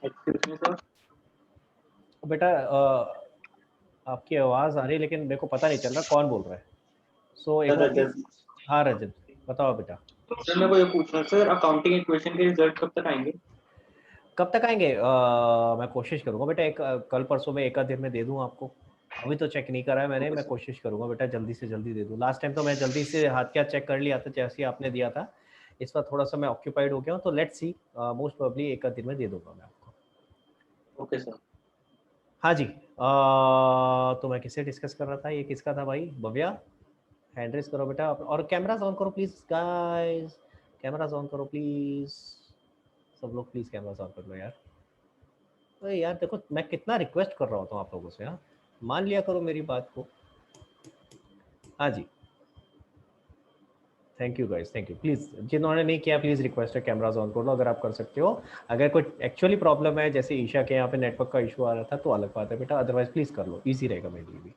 Excuse me sir. बेटा आपकी आवाज़ आ रही है लेकिन मेरे को पता नहीं चल रहा कौन बोल रहा है। सो एक बार प्लीज। हाँ रजत बताओ बेटा। सर मेरे को ये पूछना है सर, अकाउंटिंग इक्वेशन के रिजल्ट कब तक आएंगे? कब तक आएंगे? मैं कोशिश करूँगा बेटा, एक कल परसों में एक आध दिन में दे दूँ आपको। अभी तो चेक नहीं करा है मैंने, ओके मैं सर। कोशिश करूँगा बेटा जल्दी से जल्दी दे दूँ। लास्ट टाइम तो मैं जल्दी से हाथ क्या चेक कर लिया था जैसे ही आपने दिया था। इस बार थोड़ा सा मैं ऑक्यूपाइड हो गया हूँ, तो लेट्स सी, मोस्ट प्रोबेबली एक आध दिन में दे दूँगा मैं आपको। Okay sir. हाँ जी, तो मैं किससे डिस्कस कर रहा था, ये किसका था भाई? भव्या, हैंड रेस करो बेटा और कैमरास ऑन करो प्लीज गाइस। कैमरास ऑन करो प्लीज, सब लोग प्लीज कैमरास ऑन कर लो यार। तो यार देखो मैं कितना रिक्वेस्ट कर रहा होता हूँ आप लोगों से, हाँ मान लिया करो मेरी बात को। हाँ जी, thank you guys, thank you. Please जिन्होंने नहीं किया प्लीज़ रिक्वेस्ट है कैमराज ऑन कर लो अगर आप कर सकते हो। अगर कोई एक्चुअली प्रॉब्लम है जैसे ईशा के यहाँ पे नेटवर्क का इशू आ रहा था तो अलग बात है बेटा, अदरवाइज प्लीज़ कर लो, ईजी रहेगा मेरे लिए भी।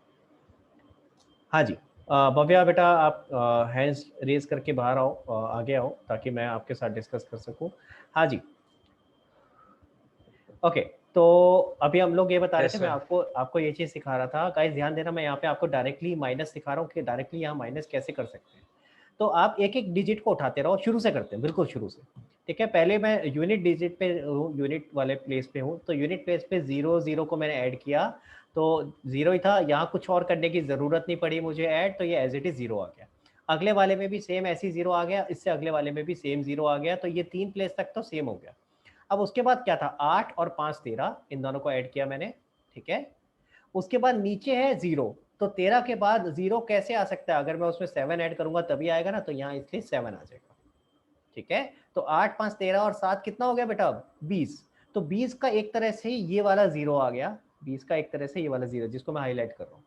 हाँ जी, भव्या बेटा आप हैंड्स रेज करके बाहर आओ, आगे आओ ताकि मैं आपके साथ डिस्कस कर सकूँ। हाँ जी, ओके। तो अभी हम लोग ये बता रहे यस थे, मैं सर। आपको आपको ये चीज़ सिखा रहा था गाइस, ध्यान देना। मैं यहाँ पे आपको डायरेक्टली माइनस सिखा रहा हूँ कि डायरेक्टली यहाँ माइनस कैसे कर सकते हैं। तो आप एक एक डिजिट को उठाते रहो, शुरू से करते हैं, बिल्कुल शुरू से। ठीक है, पहले मैं यूनिट डिजिट पे हूँ, यूनिट वाले प्लेस पे हूँ, तो यूनिट प्लेस पे 0 0 को मैंने ऐड किया, तो 0 ही था, यहाँ कुछ और करने की ज़रूरत नहीं पड़ी मुझे ऐड, तो ये एज इट इज़ 0 आ गया। अगले वाले में भी सेम ऐसी 0 आ गया, इससे अगले वाले में भी सेम 0 आ गया, तो ये 3 प्लेस तक तो सेम हो गया। अब उसके बाद क्या था, 8 और 5 13, इन दोनों को ऐड किया मैंने। ठीक है, उसके बाद नीचे है 0, तो 13 के बाद 0 कैसे आ सकता है? अगर मैं उसमें 7 ऐड करूंगा तभी आएगा ना, तो यहाँ इसलिए 7 आ जाएगा। ठीक है, तो 8 5 13 और 7 कितना हो गया बेटा? अब 20। तो 20 का एक तरह से ये वाला 0 आ गया, 20 का एक तरह से ये वाला 0 जिसको मैं हाईलाइट कर रहा हूँ।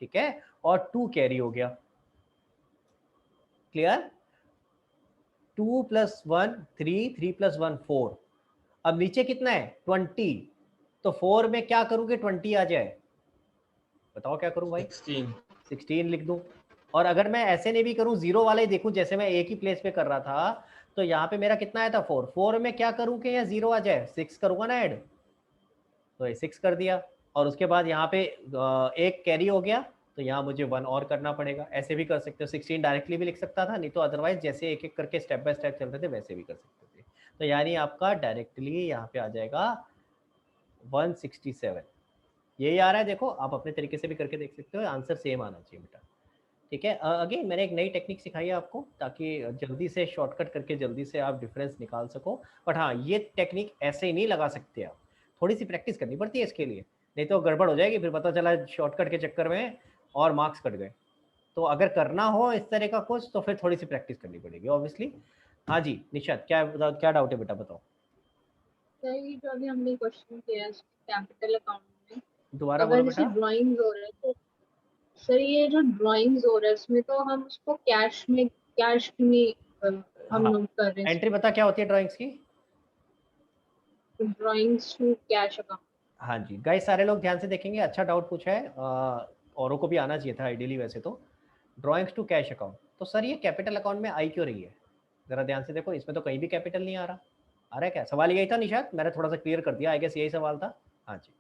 ठीक है, और 2 कैरी हो गया। क्लियर? 2 + 1 3, 3 + 1 4। अब नीचे कितना है? 20। तो 4 में क्या करूंगे 20 आ जाए? बताओ क्या करूं भाई? 16। 16 लिख दूं। और अगर मैं ऐसे नहीं भी करूं, 0 वाला ही देखूं, जैसे मैं एक ही प्लेस पे कर रहा था, तो यहाँ पे मेरा कितना आया था? 4। 4 में क्या करूं कि यहाँ 0 आ जाए? 6 करूंगा ना ऐड, तो ये 6 कर दिया। और उसके बाद यहाँ पे एक कैरी हो गया, तो यहाँ मुझे 1 और करना पड़ेगा। ऐसे भी कर सकते हो, 16 डायरेक्टली भी लिख सकता था, नहीं तो अदरवाइज जैसे एक एक करके स्टेप बाय स्टेप चल रहे थे वैसे भी कर सकते थे। तो यानी आपका डायरेक्टली यहाँ पे आ जाएगा 167। यही आ रहा है, देखो आप अपने तरीके से भी करके देख सकते हो, आंसर सेम आना चाहिए बेटा। ठीक है, अगेन मैंने एक नई टेक्निक सिखाई है आपको ताकि जल्दी से शॉर्टकट करके जल्दी से आप डिफरेंस निकाल सको। बट हाँ, ये टेक्निक ऐसे ही नहीं लगा सकते आप, थोड़ी सी प्रैक्टिस करनी पड़ती है इसके लिए, नहीं तो गड़बड़ हो जाएगी, फिर पता चला शॉर्टकट के चक्कर में और मार्क्स कट गए। तो अगर करना हो इस तरह का कुछ तो फिर थोड़ी सी प्रैक्टिस करनी पड़ेगी ऑब्वियसली। हाँ जी निशात, क्या क्या डाउट है बेटा, बताओ। सर ये जो अभी हमने क्वेश्चन किया है कैपिटल अकाउंट में, दोबारा बोलो अगर जैसे बेटा। ड्राइंग्स हो रहा है तो सर ये जो ड्राइंग्स हो रहा है इसमें तो हम उसको कैश में हम हाँ, लोग कर रहे एंट्री हैं बता क्या होती है ड्राइंग्स की? Drawings to cash account. हाँ जी गाइस, सारे लोग ध्यान से देखेंगे, अच्छा डाउट पूछा है, औरों को भी आना चाहिए था आइडियली वैसे तो। ड्राइंग्स टू कैश अकाउंट, तो सर ये कैपिटल अकाउंट में आई क्यों रही है? जरा ध्यान से देखो, इसमें तो कहीं भी कैपिटल नहीं आ रहा। आ रहा है क्या? सवाल यही था निशात, मैंने थोड़ा सा क्लियर कर दिया, आई गेस यही सवाल था। हाँ जी,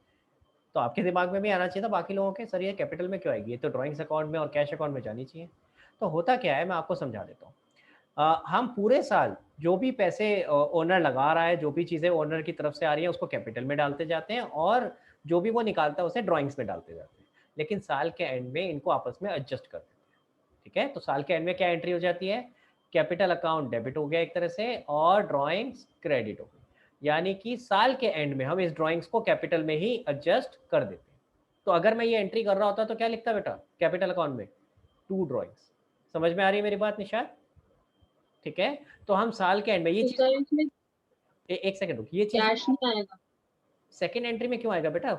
तो आपके दिमाग में भी आना चाहिए था बाकी लोगों के, सर ये कैपिटल में क्यों आएगी, ये तो ड्राइंग्स अकाउंट में और कैश अकाउंट में जानी चाहिए। तो होता क्या है, मैं आपको समझा देता हूँ। हम पूरे साल जो भी पैसे ओनर लगा रहा है, जो भी चीज़ें ओनर की तरफ से आ रही है उसको कैपिटल में डालते जाते हैं, और जो भी वो निकालता है उसे ड्राइंग्स में डालते जाते हैं। लेकिन साल के एंड में इनको आपस में एडजस्ट कर देते हैं। ठीक है, तो साल के एंड में क्या एंट्री हो जाती है? कैपिटल अकाउंट डेबिट हो गया एक तरह से, और ड्राइंग्स क्रेडिट हो गई। यानी कि साल के एंड में हम इस ड्राइंग्स को कैपिटल में ही एडजस्ट कर देते हैं। तो अगर मैं ये एंट्री कर रहा होता तो क्या लिखता बेटा कैपिटल अकाउंट में? 2 ड्राइंग्स। समझ में आ रही है मेरी बात निशाद? ठीक है, तो हम साल के एंड में ये तो चीज सर इसमें एक सेकंड रुक, ये चीज कैश नहीं आएगा? सेकंड एंट्री में क्यों आएगा बेटा?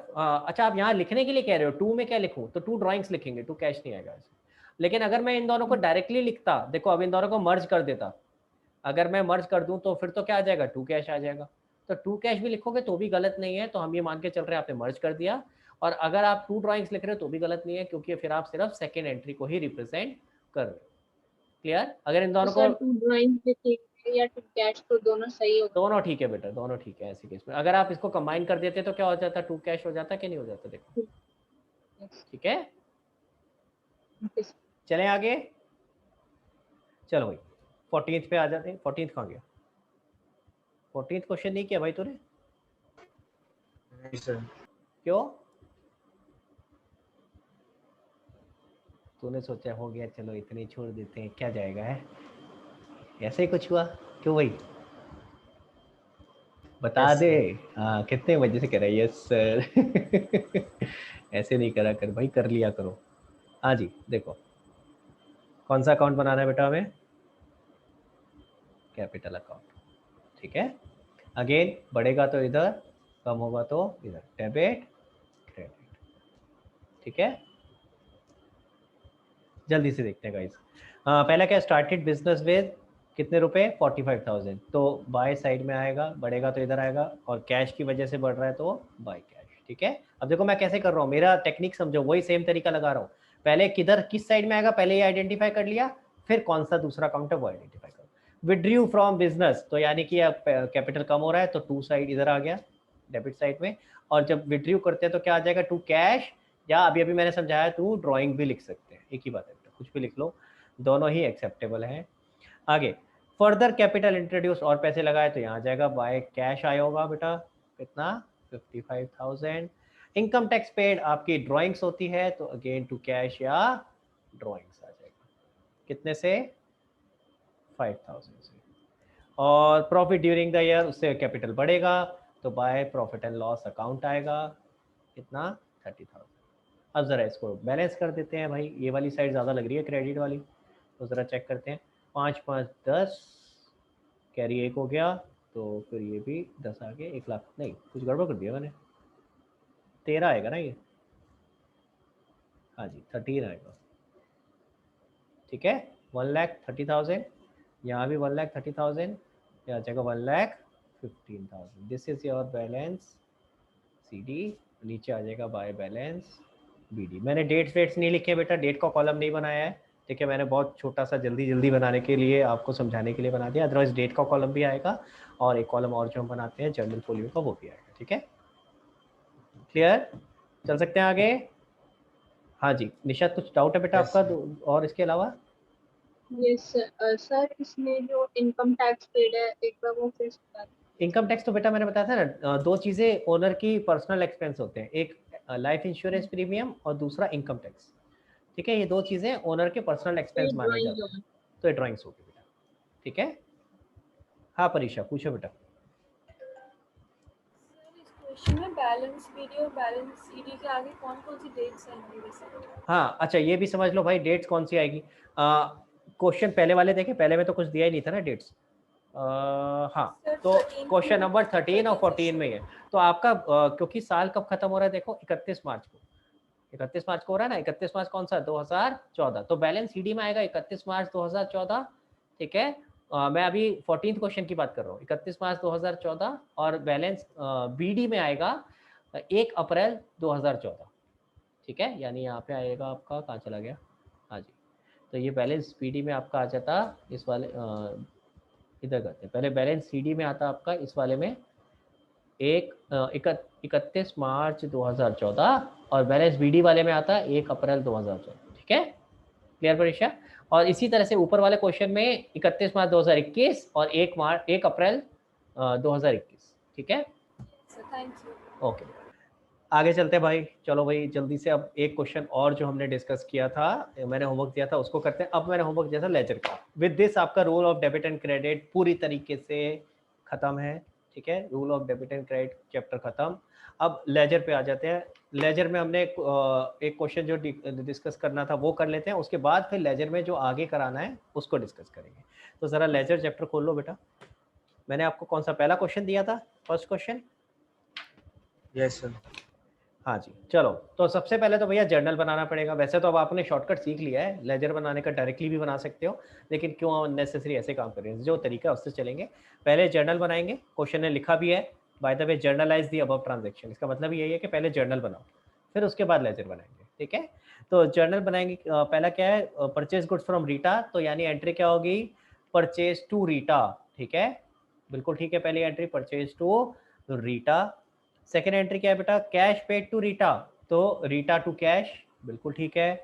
अच्छा आप यहाँ लिखने के लिए कह रहे हो, 2 में क्या लिखूं? तो 2 ड्राइंग्स लिखेंगे, 2 कैश नहीं आएगा ऐसे। लेकिन अगर मैं इन दोनों को डायरेक्टली लिखता, देखो अब इन दोनों को मर्ज कर देता, अगर मैं मर्ज कर दूं तो फिर तो क्या आ जाएगा? 2 कैश आ जाएगा। तो 2 कैश भी लिखोगे तो भी गलत नहीं है, तो हम ये मान के चल रहे हैं आपने मर्ज कर दिया। और अगर आप 2 ड्राइंग्स लिख रहे हो तो भी गलत नहीं है, क्योंकि फिर आप सिर्फ सेकेंड एंट्री को ही रिप्रेजेंट कर रहे हो। क्लियर? अगर इन तो दोनों को सर टू ड्राइंग्स लिखेंगे या टू कैश, तो दोनों सही होगा। दोनों ठीक है बेटा, दोनों ठीक है। ऐसे केस में अगर आप इसको कंबाइन कर देते तो क्या हो जाता, टू कैश हो जाता कि नहीं हो जाता, देखो। ठीक है, चलें आगे। चलो भाई 14th पे आ जाते हैं। 14th कहाँ गया? 14th क्वेश्चन नहीं किया भाई तूने? नहीं सर। क्यों? तूने सोचा हो गया चलो इतने ही छोड़ देते हैं, क्या जाएगा, है ऐसे ही कुछ हुआ? क्यों भाई बता Yes, दे। sir. हाँ कितने बजे से कर रहा है? Yes sir. ऐसे नहीं करा कर भाई, कर लिया करो। हाँ जी देखो, कौन सा अकाउंट बनाना है बेटा हमें? Capital account. ठीक है, अगेन बढ़ेगा तो इधर, कम होगा तो इधर, डेबिट क्रेडिट। ठीक है, जल्दी से देखते हैं गाइस। पहला क्या, स्टार्टेड बिजनेस विद कितने रुपए? 45,000। तो बाय साइड में आएगा, बढ़ेगा तो इधर आएगा, और कैश की वजह से बढ़ रहा है तो बाय कैश। ठीक है, अब देखो मैं कैसे कर रहा हूँ, मेरा टेक्निक समझो, वही सेम तरीका लगा रहा हूँ। पहले किधर किस साइड में आएगा पहले ये आइडेंटिफाई कर लिया, फिर कौन सा दूसरा अकाउंट है वो आइडेंटिफाई करो। विड्रू फ्रॉम बिजनेस, तो यानी कि कैपिटल कम हो रहा है तो टू साइड इधर आ गया डेबिट साइड में, और जब विड्रू करते हैं तो क्या आ जाएगा, टू कैश, या अभी अभी मैंने समझाया टू ड्राइंग भी लिख सकते हैं, एक ही बात है, कुछ भी लिख लो, दोनों ही एक्सेप्टेबल हैं। आगे फर्दर कैपिटल इंट्रोड्यूस, और पैसे लगाए तो यहाँ जाएगा बाय कैश आया होगा बेटा, कितना 55,000। इनकम टैक्स पेड आपकी ड्राइंग्स होती है तो अगेन टू कैश या ड्राइंग्स आ जाएगा, कितने से 5,000 से। और प्रॉफिट ड्यूरिंग द ईयर, उससे कैपिटल बढ़ेगा तो by profit and loss account आएगा, कितना 30,000। अब ज़रा इसको बैलेंस कर देते हैं भाई, ये वाली साइड ज़्यादा लग रही है क्रेडिट वाली, तो ज़रा चेक करते हैं। 5 5 10, कैरी 1 हो गया, तो फिर ये भी 10 आ गए, 1 लाख नहीं, कुछ गड़बड़ कर दिया मैंने, 13 आएगा ना ये, हाँ जी 13 आएगा। ठीक है, 1,30,000, यहाँ भी 1,30,000, यहाँ जगह 1,15,000। This is your balance C D, नीचे आ जाएगा बाय बैलेंस BD। मैंने डेट्स वेट्स नहीं लिखे बेटा, डेट का कॉलम नहीं बनाया है, ठीक है, मैंने बहुत छोटा सा जल्दी जल्दी बनाने के लिए, आपको समझाने के लिए बना दिया, अदरवाइज डेट का कॉलम भी आएगा, और एक कॉलम और जो हम बनाते हैं जर्नल फोलियो का वो भी आएगा। ठीक है, क्लियर, चल सकते हैं आगे। हाँ जी निशात, कुछ डाउट है बेटा Yes, आपका sir. और इसके अलावा? यस सर, इसमें जो इनकम टैक्स पेड है एक बार वो फिर से बता दीजिए। इनकम टैक्स तो बेटा मैंने बताया था ना, दो चीज़ें ओनर की पर्सनल एक्सपेंस होते हैं, एक लाइफ इंश्योरेंस प्रीमियम और दूसरा इनकम टैक्स। ठीक है, ये दो चीज़ें ओनर के पर्सनल तो ये एक्सपेंस माने ड्राइंग जाते हैं, होगा। तो ये ड्राइंग्स होगी बेटा। ठीक है, हाँ परीक्षा पूछो बेटा। सर इस क्वेश्चन में बैलेंस पीडी और बैलेंस सीडी के आगे कौन कौन सी डेट्स आएंगी वैसे? हाँ अच्छा, ये भी समझ लो भाई, डेट्स कौन सी आएगी। क्वेश्चन पहले वाले देखे, पहले में तो कुछ दिया ही नहीं था ना डेट्स। हाँ सर तो 13 क्वेश्चन नंबर 13 और 14 से में ही है, तो आपका क्योंकि साल कब खत्म हो रहा है देखो, 31 मार्च को, 31 मार्च को हो रहा है ना, 31 मार्च कौन सा, 2014, तो बैलेंस सीडी में आएगा 31 मार्च 2014। ठीक है, मैं अभी 14th क्वेश्चन की बात कर रहा हूँ, 31 मार्च 2014, और बैलेंस बीडी में आएगा 1 अप्रैल 2014। ठीक है, यानी यहाँ पे आएगा आपका, कहाँ चला गया, हाँ जी, तो ये बैलेंस बीडी में आपका आ जाता, इस वाले इधर करते हैं, पहले बैलेंस सीडी में आता आपका इस वाले में 31 मार्च 2014, और बैलेंस बीडी वाले में आता 1 अप्रैल 2014। ठीक है, क्लियर परीक्षा। और इसी तरह से ऊपर वाले क्वेश्चन में 31 मार्च 2021 और 1 अप्रैल 2021। ठीक है, सर थैंक यू। ओके आगे चलते हैं भाई, चलो भाई जल्दी से। अब एक क्वेश्चन और जो हमने डिस्कस किया था, मैंने होमवर्क दिया था उसको करते हैं। अब मैंने होमवर्क दिया था लेजर का, विद दिस आपका rule of debit and credit पूरी तरीके से खत्म है। ठीक है, rule of debit and credit chapter खत्म। अब लेजर पे आ जाते हैं। लेजर में हमने एक क्वेश्चन जो डिस्कस करना था वो कर लेते हैं, उसके बाद फिर लेजर में जो आगे कराना है उसको डिस्कस करेंगे। तो जरा लेजर चैप्टर खोल लो बेटा। मैंने आपको कौन सा पहला क्वेश्चन दिया था, फर्स्ट क्वेश्चन? Yes, sir. हाँ जी, चलो तो सबसे पहले तो भैया जर्नल बनाना पड़ेगा। वैसे तो अब आपने शॉर्टकट सीख लिया है, लेजर बनाने का डायरेक्टली भी बना सकते हो, लेकिन क्यों अननेसेसरी ऐसे काम कर रहे हैं, जो तरीका है उससे चलेंगे। पहले जर्नल बनाएंगे, क्वेश्चन ने लिखा भी है by the way, generalized the above transaction, इसका मतलब यही है कि पहले जर्नल बनाओ फिर उसके बाद लेजर बनाएंगे। ठीक है, तो जर्नल बनाएंगे। पहला क्या है, परचेज गुड्स फ्रॉम रीटा, तो यानी एंट्री क्या होगी, परचेज टू रीटा। ठीक है, बिल्कुल ठीक है। पहली entry purchase to Rita. Second entry क्या है बेटा, कैश पेड टू रीटा, तो रीटा टू कैश, बिल्कुल ठीक है।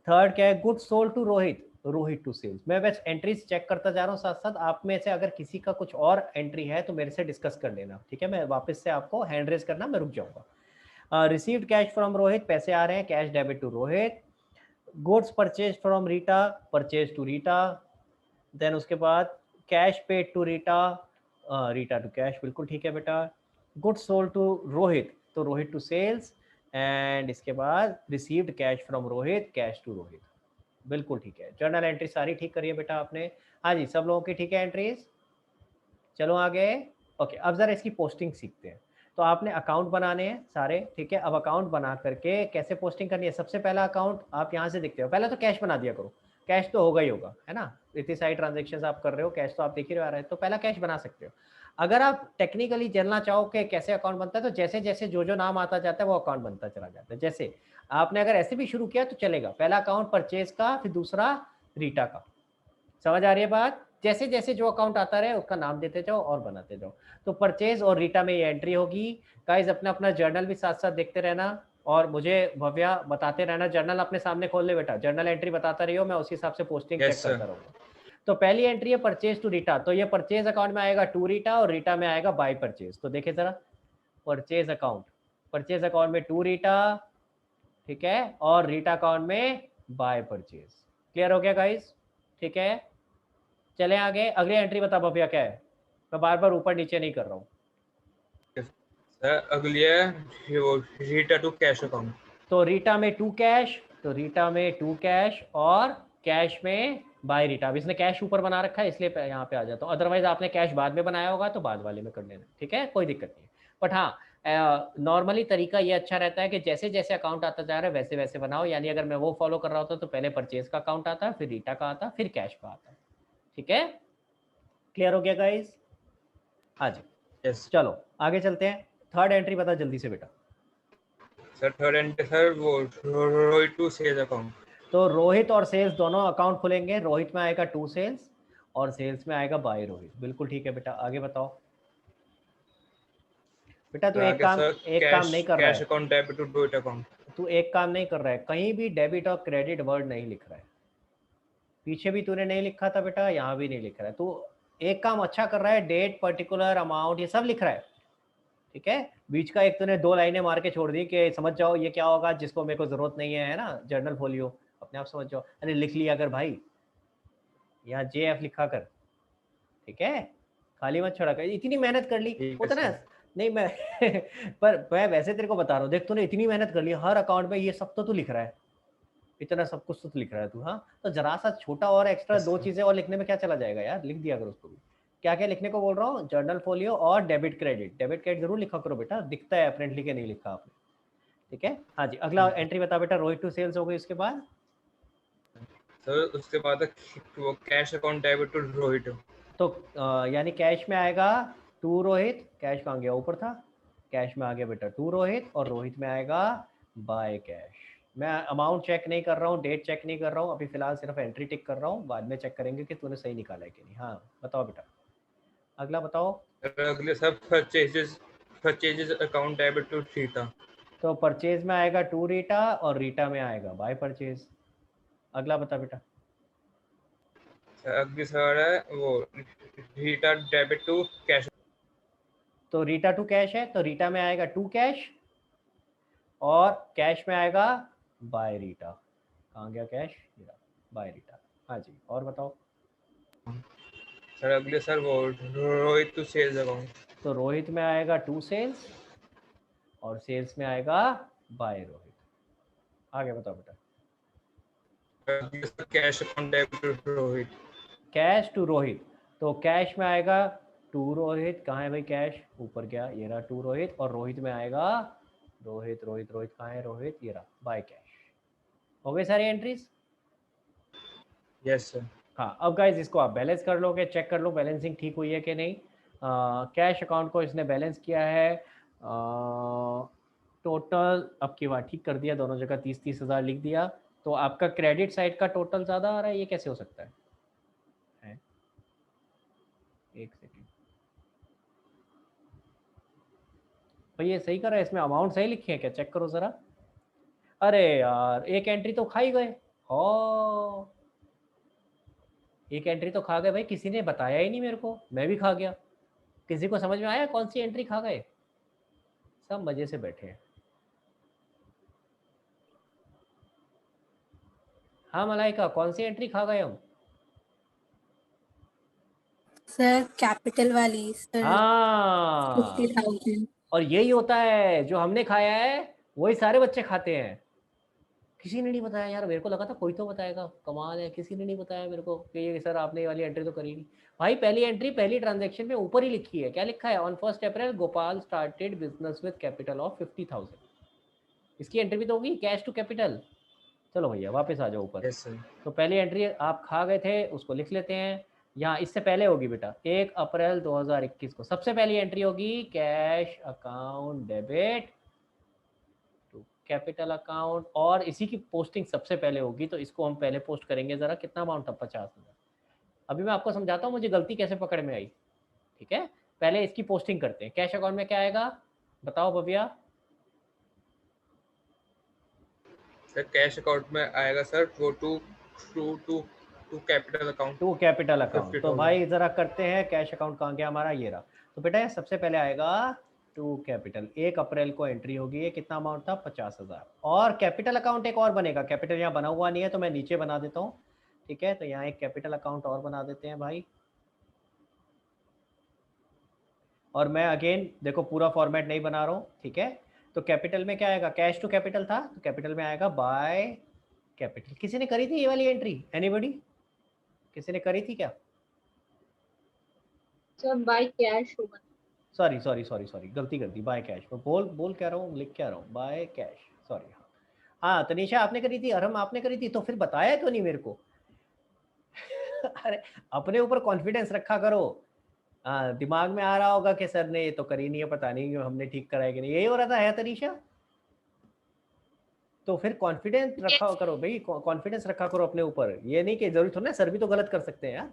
थर्ड क्या है, good sold to Rohit, Rohit to sales. मैं बस एंट्रीज चेक करता जा रहा हूँ साथ साथ, आप में से अगर किसी का कुछ और एंट्री है तो मेरे से डिस्कस कर लेना, ठीक है। मैं वापस से आपको हैंड रेज करना, मैं रुक जाऊंगा। रिसीव्ड कैश फ्रॉम रोहित, पैसे आ रहे हैं, cash debit to Rohit. Goods purchase from Rita, purchase to Rita. Then उसके बाद cash paid to Rita, Rita to cash, बिल्कुल ठीक है बेटा। गुड्स सोल्ड टू रोहित, तो रोहित टू सेल्स। एंड इसके बाद received cash from Rohit, cash to Rohit, बिल्कुल ठीक है। जर्नल एंट्री सारी ठीक करिए बेटा आपने। हाँ जी, सब लोगों की ठीक है एंट्रीज। चलो आगे। ओके, अब जरा इसकी पोस्टिंग सीखते हैं। तो आपने अकाउंट बनाने हैं सारे, ठीक है। अब अकाउंट बना करके कैसे पोस्टिंग करनी है, सबसे पहला अकाउंट आप यहाँ से देखते हो, पहले तो कैश बना दिया करो, कैश तो होगा ही होगा, है ना। इतनी सारी ट्रांजेक्शन आप कर रहे हो, कैश तो आप देख ही रहे हैं, तो पहला कैश बना सकते हो। अगर आप टेक्निकली जानना चाहो कि कैसे अकाउंट बनता है, तो जैसे जैसे जो नाम आता जाता है वो अकाउंट बनता चला जाता है। जैसे आपने अगर ऐसे भी शुरू किया तो चलेगा, पहला अकाउंट परचेज का, फिर दूसरा रीटा का। समझ आ रही है बात, जैसे जैसे जो अकाउंट आता रहे उसका नाम देते जाओ और बनाते जाओ। तो परचेज और रीटा में ये एंट्री होगी। गाइस अपना अपना जर्नल भी साथ साथ देखते रहना और मुझे भव्या बताते रहना। जर्नल अपने सामने खोल ले बेटा, जर्नल एंट्री बताता रहियो, मैं उसी हिसाब से पोस्टिंग चेक करता रहूंगा। तो पहली एंट्री है परचेज टू रीटा, तो ये परचेज अकाउंट में आएगा टू रीटा और रीटा में आएगा बाय परचेज। तो देखे जरा, परचेज अकाउंट में टू रीटा, ठीक है, और रीटा अकाउंट में बाय परचेज। क्लियर हो गया गाइस, ठीक है। चले आगे, अगली एंट्री बता भैया क्या है, मैं बार बार ऊपर नीचे नहीं कर रहा हूँ। सर अगली है रीटा टू कैश अकाउंट। तो रीटा में टू कैश, तो रीटा में टू कैश और कैश में बाय रीटा। अब इसने कैश ऊपर बना रखा है इसलिए यहाँ पे आ जाता हूँ, अदरवाइज आपने कैश बाद में बनाया होगा तो बाद वाले में कर लेना, ठीक है, कोई दिक्कत नहीं है। बट हाँ, नॉर्मली तरीका ये अच्छा रहता है कि जैसे जैसे अकाउंट आता जा रहा है वैसे वैसे बनाओ। यानी अगर मैं वो फॉलो कर रहा होता तो पहले परचेज का अकाउंट आता है, फिर रीटा का आता, फिर कैश का आता, ठीक है। क्लियर हो गया गाइस, हाँ जी। यस चलो आगे चलते हैं। थर्ड एंट्री बता जल्दी से बेटा। सर थर्ड एंट्री सर वो रोहित टू सेल्स अकाउंट। तो रोहित और सेल्स दोनों अकाउंट खुलेंगे, रोहित में आएगा टू सेल्स और सेल्स में आएगा बाय रोहित, बिल्कुल ठीक है बेटा। आगे बताओ बेटा, तू एक काम नहीं कर रहा कैश है, account debit to Rohit account. तू एक काम नहीं कर रहा है, कहीं भी डेबिट और क्रेडिट वर्ड नहीं लिख रहा है। पीछे भी तूने नहीं लिखा था बेटा, यहाँ भी नहीं लिख रहा है। तू एक काम अच्छा कर रहा है, डेट, पर्टिकुलर, अमाउंट, ये सब लिख रहा है, ठीक है। बीच का एक तूने दो लाइनें मार के छोड़ दी कि समझ जाओ ये क्या होगा जिसको मेरे को जरूरत नहीं है ना, जर्नल फोलियो अपने आप समझ जाओ। अरे लिख लिया कर भाई, यहाँ JF लिखा कर, ठीक है, खाली मत छोड़ा कर। इतनी मेहनत कर ली होता ना, नहीं मैं पर मैं वैसे तेरे को बता रहा हूँ, देख तूने इतनी मेहनत कर ली हर अकाउंट में, ये सब तो तू लिख रहा है, इतना सब कुछ तो तू लिख रहा है तू। हाँ, तो जरा सा छोटा और एक्स्ट्रा दो चीजें और लिखने में क्या चला जाएगा यार, लिख दिया करो उसको भी। क्या क्या लिखने को बोल रहा हूँ, जर्नल फोलियो और डेबिट क्रेडिट। डेबिट क्रेडिट जरूर लिखा करो बेटा, दिखता है अपेरेंटली कि नहीं लिखा आपने, ठीक है। हाँ जी, अगला एंट्री बता बेटा, रोहित टू सेल्स हो गई, उसके बाद सर उसके बाद वो cash account debit to Rohit. तो यानी कैश में आएगा टू रोहित, कैश कहाँ गया, ऊपर था, कैश में आ गया बेटा टू रोहित और रोहित में आएगा बाय कैश। मैं अमाउंट चेक नहीं कर रहा हूँ, डेट चेक नहीं कर रहा हूँ, अभी फिलहाल सिर्फ एंट्री टिक कर रहा हूँ, बाद में चेक करेंगे कि तूने सही निकाला है कि नहीं। हाँ बताओ बेटा, अगला बताओ। अगले सब purchases account debit to Rita. तो परचेज में आएगा टू रीटा और रीटा में आएगा बाय परचेज। अगला बता बेटा। अगली सर है वो रीटा डेबिट टू कैश। तो रीटा टू कैश है, तो रीटा में आएगा टू कैश और कैश में आएगा बाय रीटा। कहाँ गया कैश, बाय रीटा। हाँ जी, और बताओ। सर अगले सर वो रोहित टू सेल्स अकाउंट। तो रोहित में आएगा टू सेल्स और सेल्स में आएगा बाय रोहित। आगे बताओ बेटा। Cash account debit to Rohit. Cash to Rohit, तो कैश में आएगा टू रोहित, कहाँ है भाई कैश, ऊपर गया, ये रहा टू रोहित, और रोहित में आएगा रोहित रोहित रोहित कहाँ है, रोहित, ये रहा बाय कैश। हो गई सारी एंट्रीज। Yes sir. हाँ, अब गाइज इसको आप बैलेंस कर लोगे, चेक कर लो बैलेंसिंग ठीक हुई है कि नहीं। कैश अकाउंट को इसने बैलेंस किया है, टोटल अब की बार ठीक कर दिया, दोनों जगह 30-30 हज़ार लिख दिया। तो आपका क्रेडिट साइड का टोटल ज़्यादा आ रहा है, ये कैसे हो सकता है? एक सेकंड, भाई ये सही कर रहा है, इसमें अमाउंट सही लिखी है क्या, चेक करो जरा। अरे यार एक एंट्री तो खा ही गए, हो एक एंट्री तो खा गए भाई, किसी ने बताया ही नहीं मेरे को, मैं भी खा गया। किसी को समझ में आया कौन सी एंट्री खा गए? सब मजे से बैठे हैं। हाँ मलाइका, कौन सी एंट्री खा गए हम? सर कैपिटल वाली सर, हाँ 50,000। और यही होता है, जो हमने खाया है वही सारे बच्चे खाते हैं। किसी ने नहीं बताया यार, मेरे को लगा था कोई तो बताएगा, कमाल है, किसी ने नहीं बताया मेरे को कि ये सर आपने ये वाली एंट्री तो करी नहीं। भाई पहली एंट्री पहली ट्रांजैक्शन में ऊपर ही लिखी है, क्या लिखा है, on 1 April Gopal started business with capital of 50,000। इसकी एंट्री भी तो होगी, कैश टू कैपिटल। चलो भैया वापस आ जाओ ऊपर। Yes sir. तो पहली एंट्री आप खा गए थे, उसको लिख लेते हैं यहाँ। इससे पहले होगी बेटा 1 अप्रैल 2021 को सबसे पहली एंट्री होगी, cash account debit to capital account, और इसी की पोस्टिंग सबसे पहले होगी, तो इसको हम पहले पोस्ट करेंगे। ज़रा कितना अमाउंट था, 50,000। अभी मैं आपको समझाता हूँ मुझे गलती कैसे पकड़ में आई, ठीक है। पहले इसकी पोस्टिंग करते हैं। कैश अकाउंट में क्या आएगा बताओ भव्या? सर कैश अकाउंट में आएगा सर वो to capital account. To capital account. तो 50,000। भाई जरा करते हैं, कैश अकाउंट कहाँ गया हमारा, ये रहा। तो बेटा सबसे पहले आएगा टू कैपिटल, 1 अप्रैल को एंट्री होगी। ये कितना अमाउंट था, 50,000। और कैपिटल अकाउंट एक और बनेगा, कैपिटल यहाँ बना हुआ नहीं है तो मैं नीचे बना देता हूँ, ठीक है। तो यहाँ एक कैपिटल अकाउंट और बना देते हैं भाई। और मैं अगेन देखो पूरा फॉर्मेट नहीं बना रहा हूँ, ठीक है। तो कैपिटल में क्या आएगा, कैश टू कैपिटल था, तो कैपिटल में आएगा बाय कैपिटल। किसी ने करी थी ये वाली एंट्री, एनीबॉडी, किसी ने करी थी क्या? सर बाय कैश होगा। सॉरी सॉरी सॉरी सॉरी, गलती कर दी, बाय कैश। मैं बोल क्या रहा हूँ, लिख क्या रहा हूँ, बाय कैश, सॉरी। हाँ तनीषा आपने करी थी, अरहम आपने करी थी, तो फिर बताया क्यों नहीं मेरे को? अरे अपने ऊपर कॉन्फिडेंस रखा करो। दिमाग में आ रहा होगा कि सर ने ये तो करी नहीं है, पता नहीं हमने ठीक कराया कि नहीं, यही हो रहा था, है तनीषा? तो फिर कॉन्फिडेंस रखा करो भाई, कॉन्फिडेंस रखा करो अपने ऊपर। ये नहीं कि जरूरी थोड़ा ना, सर भी तो गलत कर सकते हैं यार।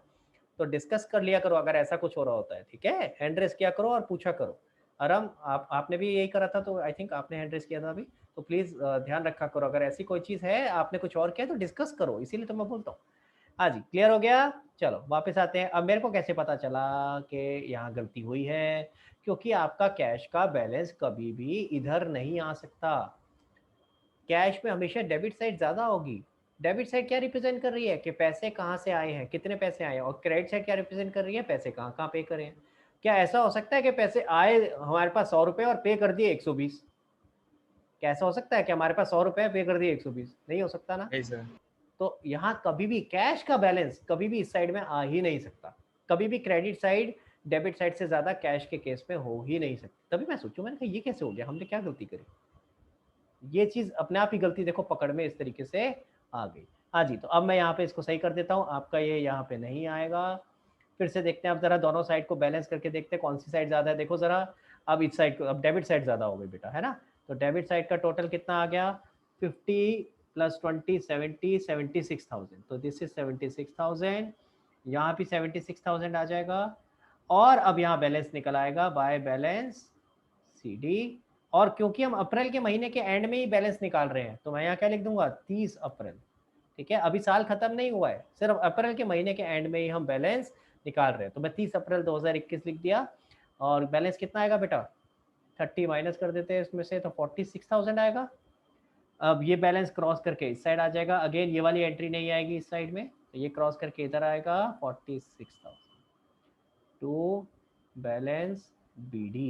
तो डिस्कस कर लिया करो अगर ऐसा कुछ हो रहा होता है, ठीक है। हैंड रेस किया करो और पूछा करो। आराम आपने भी यही करा था, तो आई थिंक आपने हैंड रेस किया था अभी, तो प्लीज ध्यान रखा करो, अगर ऐसी कोई चीज है आपने कुछ और किया तो डिस्कस करो, इसीलिए तो मैं बोलता हूँ। हाँ जी क्लियर हो गया। चलो वापस आते हैं। अब मेरे को कैसे पता चला कि यहाँ गलती हुई है, क्योंकि आपका कैश का बैलेंस कभी भी इधर नहीं आ सकता। कैश में हमेशा डेबिट साइड ज्यादा होगी। डेबिट साइड क्या रिप्रेजेंट कर रही है कि पैसे कहाँ से आए हैं, कितने पैसे आए हैं, और क्रेडिट साइड क्या रिप्रेजेंट कर रही है, पैसे कहाँ कहाँ पे करे हैं। क्या ऐसा हो सकता है कि पैसे आए हमारे पास 100 रुपए और पे कर दिए 120? क्या ऐसा हो सकता है कि हमारे पास 100 रुपए पे कर दिए 120? नहीं हो सकता ना। नहीं सर। तो यहाँ कभी भी कैश का बैलेंस कभी भी इस साइड में आ ही नहीं सकता, कभी भी क्रेडिट साइड डेबिट साइड से ज्यादा कैश के केस में हो ही नहीं सकती। तभी मैं सोचूं, मैंने कहा ये कैसे हो गया, हमने क्या गलती करी। ये चीज अपने आप ही गलती देखो पकड़ में इस तरीके से आ गई। हाँ जी, तो अब मैं यहाँ पे इसको सही कर देता हूँ, आपका ये यहाँ पे नहीं आएगा। फिर से देखते हैं, अब जरा दोनों साइड को बैलेंस करके देखते हैं कौन सी साइड ज्यादा है। देखो जरा, अब इस साइड को, अब डेबिट साइड ज्यादा हो गई बेटा, है ना। तो डेबिट साइड का टोटल कितना आ गया, 50 + 20 70 76,000। तो दिस इज 76,000, यहाँ भी 76,000 आ जाएगा। और अब यहाँ बैलेंस निकल आएगा बाय बैलेंस CD। और क्योंकि हम अप्रैल के महीने के एंड में ही बैलेंस निकाल रहे हैं, तो मैं यहाँ क्या लिख दूंगा, 30 अप्रैल, ठीक है। अभी साल खत्म नहीं हुआ है, सिर्फ अप्रैल के महीने के एंड में ही हम बैलेंस निकाल रहे हैं, तो मैं 30 अप्रैल 2021 लिख दिया। और बैलेंस कितना आएगा बेटा, 30 माइनस कर देते हैं इसमें से, तो 46,000 आएगा। अब ये बैलेंस क्रॉस करके इस साइड आ जाएगा, अगेन ये वाली एंट्री नहीं आएगी इस साइड में, तो ये क्रॉस करके इधर आएगा 46,000 to balance BD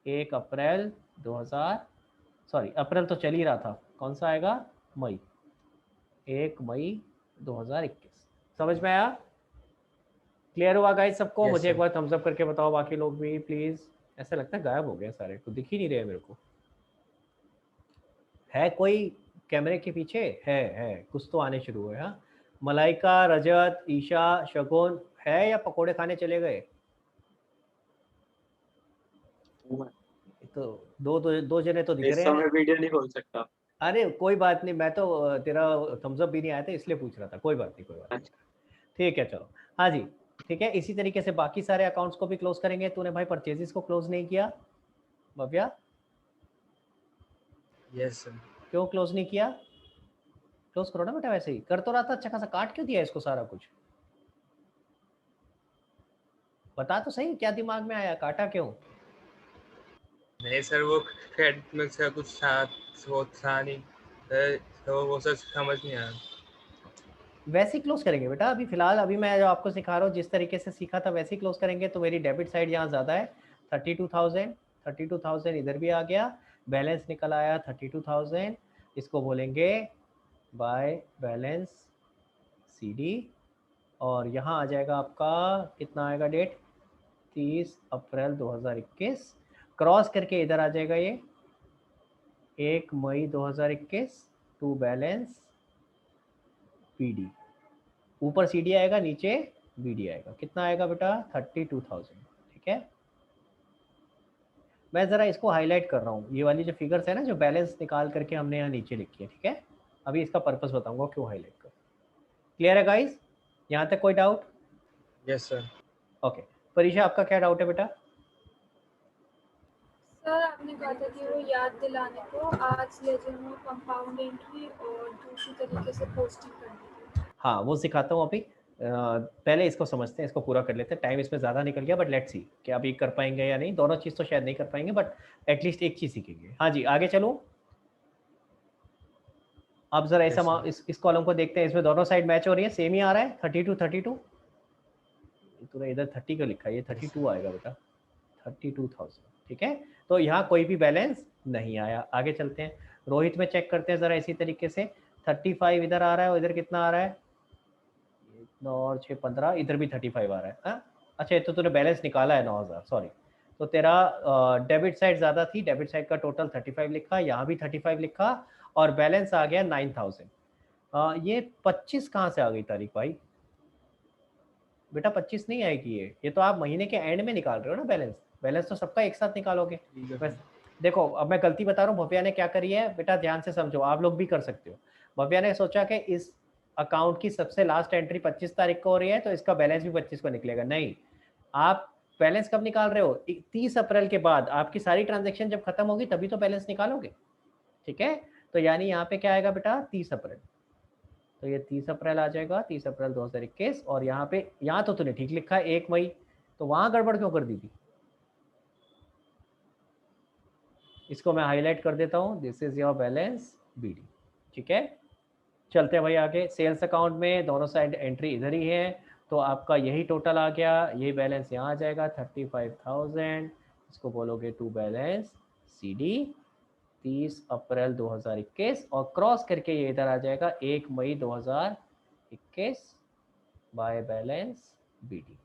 1 April 2000, sorry April तो चल ही रहा था, कौन सा आएगा, मई, 1 मई 2021। समझ में आया, क्लियर हुआ गाइस सबको? Yes, मुझे एक sir. बार थम्स अप करके बताओ बाकी लोग भी प्लीज। ऐसा लगता है गायब हो गए सारे, तो दिख ही नहीं रहे मेरे को। है कोई कैमरे के पीछे? है कुछ तो आने शुरू हुए। हाँ मलाइका, रजत, ईशा, शगुन है या पकोड़े खाने चले गए? तो दो जने तो दिख इस रहे हैं। समय वीडियो नहीं खोल सकता। अरे कोई बात नहीं, मैं तो तेरा थम्स अप भी नहीं आया था इसलिए पूछ रहा था, कोई बात नहीं कोई बात नहीं। ठीक है चलो, हाँ जी ठीक है। इसी तरीके से बाकी सारे अकाउंट्स को भी क्लोज करेंगे। तूने भाई परचेजेस को क्लोज नहीं किया भव्या? Yes sir. क्यों क्लोज नहीं किया? क्लोज करो ना बेटा, वैसे ही कर तो रहा था अच्छा खासा, काट क्यों दिया इसको सारा कुछ? बता तो सही क्या दिमाग में आया, काटा क्यों? नहीं सर, वो क्रेडिट में से कुछ था, वो था नहीं सर, तो वो सर समझ नहीं आया। वैसे ही क्लोज करेंगे बेटा, अभी फिलहाल अभी मैं जो आपको सिखा रहा हूँ जिस तरीके से सीखा था वैसे ही क्लोज करेंगे। तो मेरी डेबिट साइड यहाँ ज़्यादा है 32,000 इधर भी आ गया, बैलेंस निकल आया 32,000, इसको बोलेंगे बाय बैलेंस CD। और यहाँ आ जाएगा आपका कितना आएगा डेट 30 अप्रैल 2021, क्रॉस करके इधर आ जाएगा ये 1 मई 2021 टू बैलेंस PD। ऊपर CD आएगा, नीचे BD आएगा। कितना आएगा बेटा 32,000। ठीक है, मैं ज़रा इसको हाईलाइट कर रहा हूँ, ये वाली जो फिगर्स है ना जो बैलेंस निकाल करके हमने यहाँ नीचे लिखी है। ठीक है, अभी इसका पर्पस बताऊंगा क्यों हाईलाइट कर। क्लियर है गाइस, यहाँ तक कोई डाउट? Yes sir. ओके, परीक्षा आपका क्या डाउट है बेटा? सर आपने कहा था कि वो याद दिलाने को आज लेजर में कंपाउंड एंट्री और दूसरी तरीके से पोस्टिंग करने की। हाँ वो सिखाता हूँ अभी, पहले इसको समझते हैं, इसको पूरा कर लेते हैं। टाइम इसमें ज़्यादा निकल गया बट लेट्स सी कि अभी कर पाएंगे या नहीं। दोनों चीज़ तो शायद नहीं कर पाएंगे बट एटलीस्ट एक चीज़ सीखेंगे। हाँ जी आगे चलो, अब जरा Yes, ऐसा इस कॉलम को देखते हैं, इसमें दोनों साइड मैच हो रही है, सेम ही आ रहा है 32 तूने इधर 30 का लिखा है, ये 32 आएगा बेटा 32,000। ठीक है, तो यहाँ कोई भी बैलेंस नहीं आया। आगे चलते हैं, रोहित में चेक करते हैं जरा इसी तरीके से 35 इधर आ रहा है और इधर कितना आ रहा है 9 और 6 15, इधर भी 35 आ रहा है। हाँ अच्छा, तो तूने बैलेंस निकाला है 9,000, सॉरी। तो तेरा डेबिट साइड ज़्यादा थी, डेबिट साइड का टोटल 35 लिखा, यहाँ भी 35 लिखा और बैलेंस आ गया 9,000। ये 25 कहाँ से आ गई तारीख भाई? बेटा 25 नहीं आएगी ये तो आप महीने के एंड में निकाल रहे हो ना बैलेंस, बैलेंस तो सबका एक साथ निकालोगे। बस देखो अब मैं गलती बता रहा हूँ, भव्या ने क्या करी है बेटा, ध्यान से समझो, आप लोग भी कर सकते हो। भव्या ने सोचा कि इस अकाउंट की सबसे लास्ट एंट्री 25 तारीख को हो रही है तो इसका बैलेंस भी 25 को निकलेगा। नहीं, आप बैलेंस कब निकाल रहे हो? 30 अप्रैल के बाद, आपकी सारी ट्रांजेक्शन जब खत्म होगी तभी तो बैलेंस निकालोगे। ठीक है, तो यानी यहाँ पे क्या आएगा बेटा 30 अप्रैल, तो ये 30 अप्रैल आ जाएगा, 30 अप्रैल 2021। और यहाँ पे, यहाँ तो तूने ठीक लिखा है 1 मई, तो वहाँ गड़बड़ क्यों कर दी थी? इसको मैं हाईलाइट कर देता हूँ, this is your balance BD। ठीक है, चलते हैं भाई आगे। सेल्स अकाउंट में दोनों साइड एंट्री इधर ही है, तो आपका यही टोटल आ गया, यही बैलेंस यहाँ आ जाएगा 35,000। इसको बोलोगे टू बैलेंस CD 30 अप्रैल 2021 और क्रॉस करके ये इधर आ जाएगा 1 मई 2021 बाय बैलेंस BD।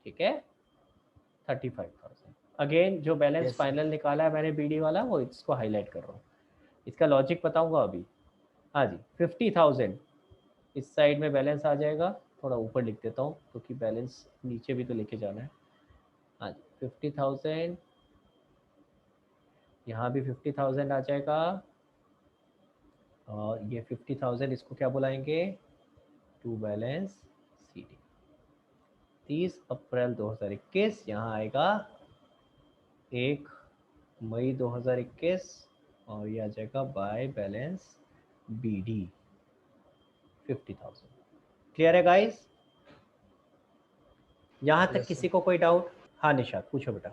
ठीक है, 35,000। अगेन जो बैलेंस Yes, फाइनल निकाला है मैंने BD वाला, वो इसको हाईलाइट कर रहा हूँ, इसका लॉजिक बताऊंगा अभी। हाँ जी 50,000 इस साइड में बैलेंस आ जाएगा, थोड़ा ऊपर लिख देता हूँ क्योंकि बैलेंस नीचे भी तो लेके जाना है। हाँ जी 50,000, यहाँ भी 50,000 आ जाएगा और ये 50,000 इसको क्या बुलाएंगे टू बैलेंस CD 30 अप्रैल 2021, यहाँ आएगा 1 मई 2021 और ये आ जाएगा बाय बैलेंस BD 50,000। क्लियर है गाइस, यहाँ तक Yes, किसी को कोई डाउट? हाँ निशात पूछो बेटा।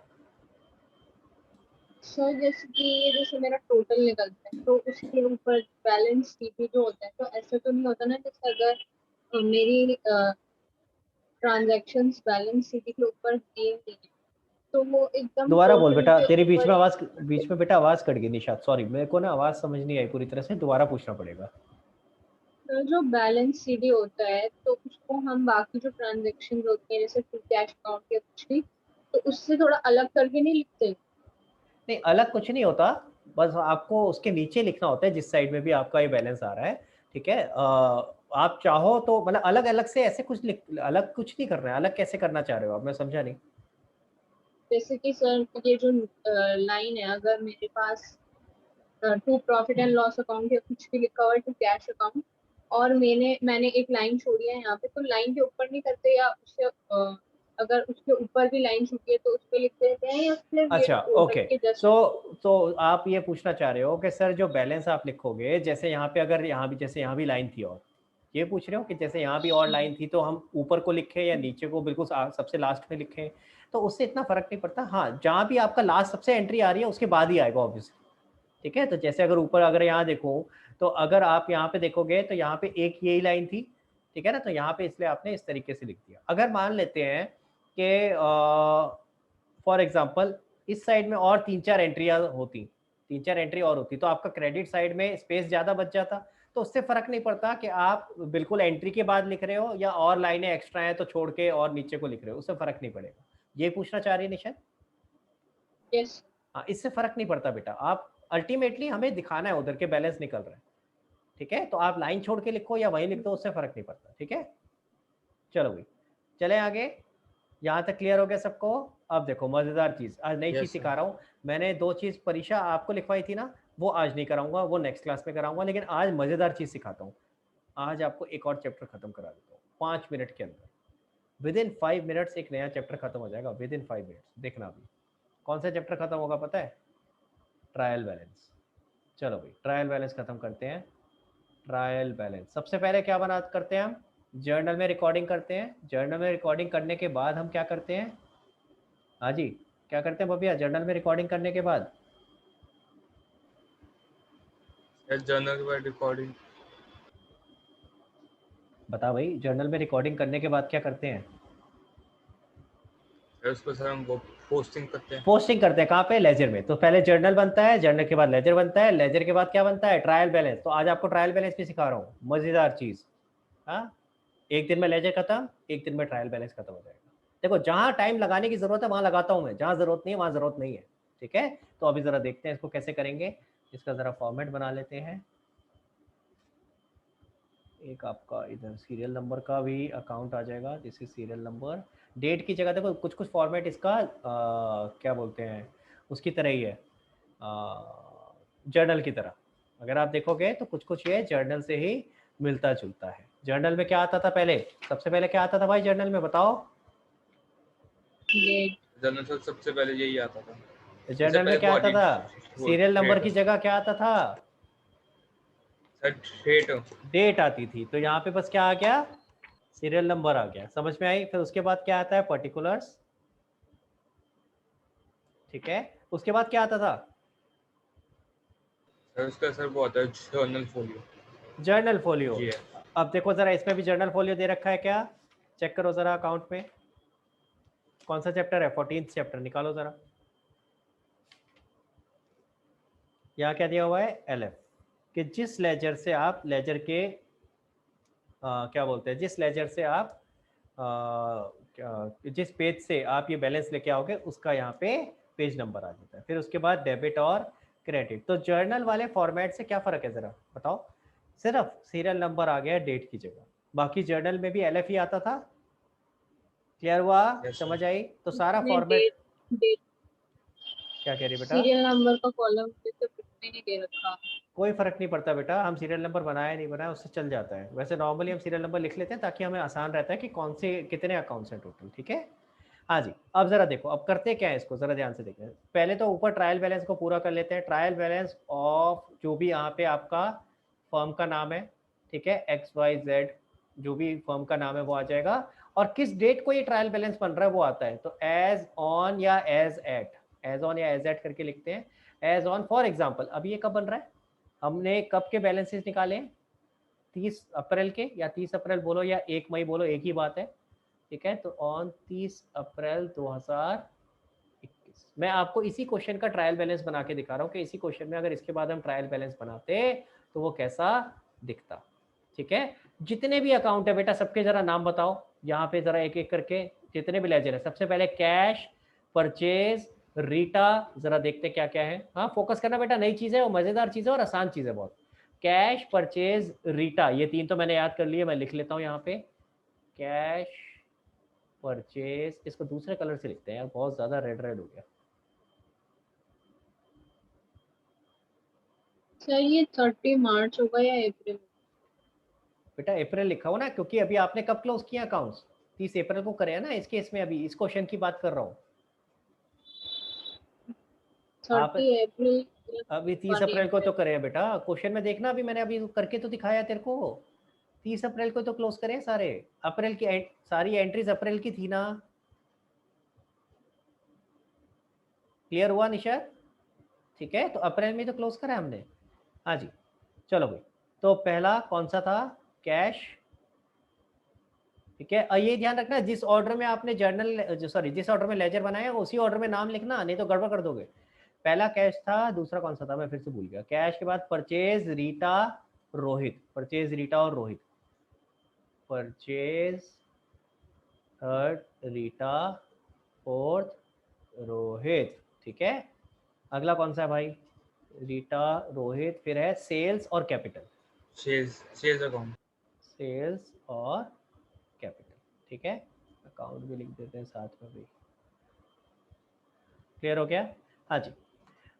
सर जैसे कि जैसे मेरा टोटल निकलता है तो उसके ऊपर बैलेंस CP जो होता है, तो ऐसा तो नहीं होता ना जैसे अगर मेरी ट्रांजैक्शंस बैलेंस CP के ऊपर दिए नहीं है तो वो एकदम दोबारा बोल टोटल बेटा, के तेरी बीच में ऊपर। आवाज, बीच में बेटा आवाज कट गई निशात, सॉरी मेरे को ना आवाज समझ नहीं आई पूरी तरह से, दोबारा पूछना पड़ेगा। जो बैलेंस CD होता है तो उसको हम बाकी जो ट्रांजैक्शन होती है जैसे कैश अकाउंट या कुछ भी, तो उससे थोड़ा अलग करके नहीं लिखते? नहीं अलग कुछ नहीं होता, बस आपको उसके नीचे लिखना होता है जिस साइड में भी आपका ये बैलेंस आ रहा है। ठीक है, आप चाहो तो मतलब अलग अलग से ऐसे कुछ अलग कुछ नहीं करना है। अलग कैसे करना चाह रहे हो आप, मैं समझा नहीं। जैसे कि सर ये जो लाइन है, अगर मेरे पास to profit and loss account या कुछ भी लिखा हुआ है टू कैश अकाउंट, और मैंने एक लाइन छोड़ी है यहाँ पे, तो लाइन के ऊपर नहीं करते या उससे अगर उसके ऊपर भी लाइन छूटी है तो उस पर लिख देते हैं या फिर ये अच्छा टोटल ओके, के जस्ट? सो तो आप ये पूछना चाह रहे हो कि सर जो बैलेंस आप लिखोगे, जैसे यहाँ पे अगर यहाँ भी जैसे यहाँ भी लाइन थी और ये पूछ रहे हो कि जैसे यहाँ भी और लाइन थी तो हम ऊपर को लिखें या नीचे को बिल्कुल सबसे लास्ट में लिखें, तो उससे इतना फर्क नहीं पड़ता। हाँ, जहाँ भी आपका लास्ट सबसे एंट्री आ रही है उसके बाद ही आएगा ऑब्वियसली, ठीक है। तो जैसे अगर ऊपर अगर यहाँ देखो, तो अगर आप यहाँ पे देखोगे तो यहाँ पे एक यही लाइन थी, ठीक है ना, तो यहाँ पे इसलिए आपने इस तरीके से लिख दिया। अगर मान लेते हैं कि फॉर एग्जांपल इस साइड में और 3-4 एंट्रियाँ होती, 3-4 एंट्री और होती, तो आपका क्रेडिट साइड में स्पेस ज़्यादा बच जाता। तो उससे फर्क नहीं पड़ता कि आप बिल्कुल एंट्री के बाद लिख रहे हो या और लाइनें एक्स्ट्रा हैं तो छोड़ के और नीचे को लिख रहे हो, उससे फर्क नहीं पड़ेगा। ये पूछना चाह रही है निशा? यस। हाँ, इससे फर्क नहीं पड़ता बेटा, आप अल्टीमेटली हमें दिखाना है उधर के बैलेंस निकल रहे हैं, ठीक है। तो आप लाइन छोड़ के लिखो या वहीं लिख दो, उससे फर्क नहीं पड़ता, ठीक है। चलो भाई चले आगे, यहाँ तक क्लियर हो गया सबको? अब देखो मजेदार चीज, आज नई चीज सिखा रहा हूँ। मैंने 2 चीज परीक्षा आपको लिखवाई थी ना, वो आज नहीं कराऊंगा, वो नेक्स्ट क्लास में कराऊंगा, लेकिन आज मजेदार चीज सिखाता हूँ। आज आपको एक और चैप्टर खत्म करा देता हूँ 5 मिनट के अंदर। विद इन 5 मिनट्स एक नया चैप्टर खत्म हो जाएगा, विद इन 5 मिनट्स। देखना अभी कौन सा चैप्टर खत्म होगा पता है? Trial balance. चलो भाई ट्रायल बैलेंस खत्म करते हैं। ट्रायल बैलेंस सबसे पहले क्या बना करते हैं हम? जर्नल में रिकॉर्डिंग करते हैं। जर्नल में रिकॉर्डिंग करने के बाद हम क्या करते हैं? हाँ जी, क्या करते हैं भैया जर्नल में रिकॉर्डिंग करने के बाद? जर्नल के बाद रिकॉर्डिंग। बता भाई, जर्नल में रिकॉर्डिंग करने के बाद क्या करते हैं? उसको सर हम वो पोस्टिंग करते हैं। पोस्टिंग करते हैं कहाँ पे? लेजर में। तो पहले जर्नल बनता है, जर्नल के बाद लेजर बनता है, लेजर के बाद क्या बनता है? Trial balance. तो आज आपको ट्रायल बैलेंस भी सिखा रहा हूँ, मजेदार चीज। हाँ, एक दिन में लेजर खत्म, एक दिन में ट्रायल बैलेंस खत्म हो जाएगा। देखो जहाँ टाइम लगाने की जरूरत है वहां लगाता हूँ मैं, जहाँ जरूरत नहीं है वहां जरूरत नहीं है, ठीक है। तो अभी जरा देखते हैं इसको कैसे करेंगे। इसका जरा फॉर्मेट बना लेते हैं। एक आपका इधर सीरियल नंबर का भी अकाउंट आ जाएगा, this is serial number. Date की जगह देखो कुछ कुछ फॉर्मेट इसका क्या बोलते हैं उसकी तरह ही है, जर्नल की तरह। अगर आप देखोगे तो कुछ कुछ ये जर्नल से ही मिलता जुलता है। जर्नल में क्या आता था पहले? सबसे पहले क्या आता था भाई जर्नल में, बताओ? जर्नल सर सबसे पहले यही आता था। जर्नल में क्या आता था? सीरियल नंबर की जगह क्या आता था? सर डेट आती थी। तो यहाँ पे बस क्या आ गया? सीरियल नंबर आ गया। समझ में आई? फिर उसके बाद क्या आता है? पर्टिकुलर्स, ठीक है। उसके बाद क्या आता था? सर उसका सर वो आता है जर्नल फोलियो। Journal folio. अब देखो जरा इसमें भी जर्नल फोलियो दे रखा है क्या? चेक करो जरा अकाउंट में कौन सा चैप्टर है? 14th चैप्टर निकालो जरा। यहाँ क्या दिया हुआ है? LF, कि जिस लेजर से आप लेजर के क्या बोलते हैं, जिस लेजर से आप जिस पेज से आप ये बैलेंस लेके आओगे उसका यहाँ पे पेज नंबर आ जाता है। फिर उसके बाद डेबिट और क्रेडिट। तो जर्नल वाले फॉर्मेट से क्या फर्क है जरा बताओ? सिर्फ सीरियल नंबर आ गया डेट की जगह, बाकी जर्नल में भी LF ही आता था। क्लियर हुआ? समझ आई? तो सारा फॉर्मेट क्या कह रही बेटा? सीरियल नंबर का कॉलम नहीं दे रखा। कोई फर्क नहीं पड़ता बेटा, हम सीरियल नंबर बनाया नहीं बनाया उससे चल जाता है। वैसे नॉर्मली हम सीरियल नंबर लिख लेते हैं ताकि हमें आसान रहता है कि कौन से कितने अकाउंट्स हैं टोटल, ठीक है। हाँ जी, अब जरा देखो अब करते क्या है इसको, जरा ध्यान से देखें। पहले तो ऊपर ट्रायल बैलेंस को पूरा कर लेते हैं। ट्रायल बैलेंस ऑफ जो भी यहाँ पे आपका फर्म का नाम है, ठीक है, XYZ जो भी फर्म का नाम है वो आ जाएगा, और किस डेट को ये ट्रायल बैलेंस बन रहा है वो आता है। तो एज ऑन या एज एट, एज ऑन या एज एट करके लिखते हैं। एज ऑन फॉर एग्जाम्पल अभी ये कब बन रहा है? हमने कब के बैलेंसेस निकाले? 30 अप्रैल के, या 30 अप्रैल बोलो या 1 मई बोलो, एक ही बात है, ठीक है। तो ऑन 30 अप्रैल 2021 मैं आपको इसी क्वेश्चन का ट्रायल बैलेंस बना के दिखा रहा हूँ कि इसी क्वेश्चन में अगर इसके बाद हम ट्रायल बैलेंस बनाते तो वो कैसा दिखता, ठीक है। जितने भी अकाउंट है बेटा सबके जरा नाम बताओ यहाँ पे जरा एक एक करके, जितने भी लेजर है। सबसे पहले कैश, परचेज, रीटा, जरा देखते क्या क्या है। हाँ फोकस करना बेटा, नई चीज़ है और मज़ेदार चीज़ है और आसान चीज़ है बहुत। कैश, परचेज, रीटा, ये 3 तो मैंने याद कर लिए, मैं लिख लेता हूँ यहाँ पे। कैश, परचेज, इसको दूसरे कलर से लिखते हैं यार, बहुत ज़्यादा रेड रेड हो गया। सर ये 30 मार्च होगा या अप्रैल? बेटा अप्रैल लिखा हो ना, क्योंकि अभी आपने कब क्लोज किया अकाउंट्स? 30 अप्रैल को करे हैं ना इस केस में, अभी इस क्वेश्चन की बात कर रहा हूँ। आप 30 अप्रैल अभी 30 अप्रैल को तो करे बेटा, क्वेश्चन में देखना, अभी मैंने अभी करके तो दिखाया तेरे को। 30 अप्रैल को तो क्लोज करें सारे, अप्रैल की सारी एंट्रीज अप्रैल की थी ना। क्लियर हुआ निशाद? ठीक है, तो अप्रैल में तो क्लोज करा हमने। हाँ जी, चलो भाई। तो पहला कौन सा था? कैश। ठीक है, ये ध्यान रखना जिस ऑर्डर में आपने जर्नल सॉरी जिस ऑर्डर में लेजर बनाया उसी ऑर्डर में नाम लिखना, नहीं तो गड़बड़ कर दोगे। पहला कैश था, दूसरा कौन सा था मैं फिर से भूल गया। कैश के बाद परचेज रीटा रोहित, परचेज रीटा और Rohit, purchase third Rita fourth Rohit. ठीक है, अगला कौन सा है भाई? रीटा रोहित, फिर है सेल्स और कैपिटल, सेल्स अकाउंट, सेल्स और कैपिटल। ठीक है, अकाउंट भी लिख देते हैं साथ में भी। क्लियर हो गया? हाँ जी।